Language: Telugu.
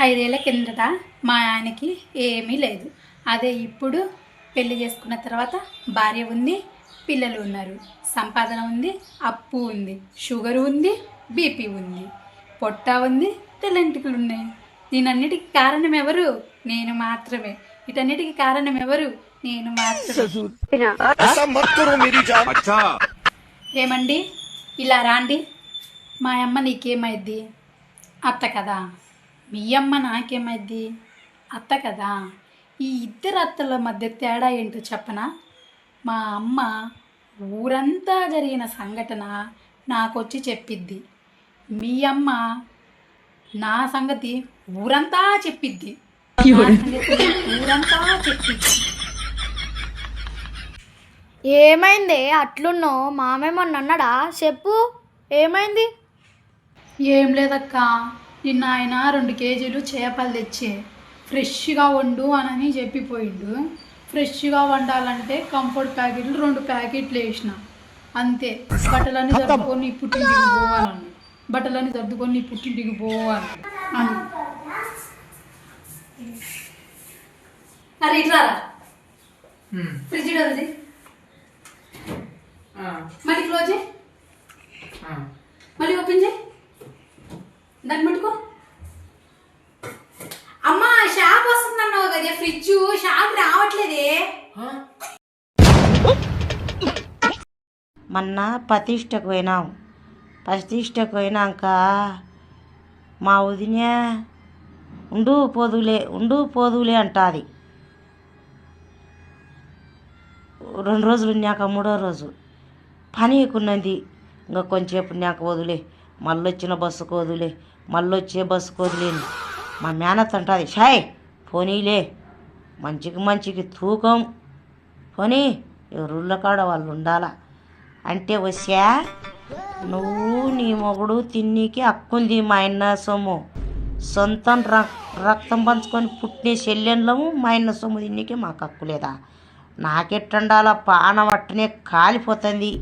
5 ఏళ్ల కిందట మా ఆయనకి ఏమీ లేదు. అదే ఇప్పుడు పెళ్లి చేసుకున్న తర్వాత భార్య ఉంది, పిల్లలు ఉన్నారు, సంపాదన ఉంది, అప్పు ఉంది, షుగర్ ఉంది, బీపీ ఉంది, పొట్ట ఉంది, తెల్లంటికలు ఉన్నాయి. దీనన్నిటికీ కారణం ఎవరు? నేను మాత్రమే. వీటన్నిటికీ కారణం ఎవరు? నేను మాత్రమే. ఏమండి, ఇలా రాండి. మా అమ్మ నీకేమైద్ది? అత్త కదా. మీ అమ్మ నాకేమైద్ది? అత్త కదా. ఈ ఇద్దరు అత్తల మధ్య తేడా ఏంటో చెప్పనా? మా అమ్మ ఊరంతా జరిగిన సంఘటన నాకొచ్చి చెప్పిద్ది. మీ అమ్మ నా సంగతి ఊరంతా చెప్పిద్ది. ఊరంతా చెప్పిద్ది. ఏమైంది అట్లున్నావు? మామేమన్నా అన్నాడా? చెప్పు, ఏమైంది? ఏం లేదక్క, నిన్న ఆయన 2 కేజీలు చేపలు తెచ్చి ఫ్రెష్గా వండు అని చెప్పిపోయిండు. ఫ్రెష్గా వండాలంటే కంఫర్ట్ ప్యాకెట్లు 2 ప్యాకెట్లు వేసిన, అంతే. బట్టలన్నీ సర్దుకొని పుట్టింటికి పోవాలని, బట్టలన్నీ సర్దుకొని పుట్టింటికి పోవాలి అని. అరే ఇట్లారా, ఫ్రిడ్జ్ డోర్ది మళ్ళీ క్లోజ్ చేయి, మళ్ళీ ఓపెన్ చేయి, దాన్ని పట్టుకో. అమ్మా షాప్ వస్తుందన్నావు కదా, ఫ్రిడ్జ్ షాప్ రావట్లేదే. మొన్న ప్రతిష్టకు పోయినాం. ప్రతిష్టకు పోయినాక మా వదిన ఉండు పోదులే అంటుంది. 2 రోజులు ఉన్నాక 3వ రోజు పని ఎక్కున్నది. ఇంకా కొంచెంసేపు ఉన్నాక వదిలే, మళ్ళీ వచ్చిన బస్సుకు వదిలే, మళ్ళీ వచ్చే బస్సుకు వదిలేని. మా మేనత్ అంటుంది, షాయ్ పోనీలే, మంచికి తూకం పోనీ, ఎవరుళ్ళ కాడ వాళ్ళు ఉండాలా అంటే వచ్చా. నువ్వు నీ మొగుడు తిన్నీకి హక్కుంది. మా అన్న సొమ్ము సొంతం రక్తం పంచుకొని పుట్టిన చెల్లెళ్ళము. మా అన్న సొమ్ము తిన్నీకి మాకు హక్కు లేదా? నాకెట్టండాలా? పాన పట్టనే కాలిపోతుంది.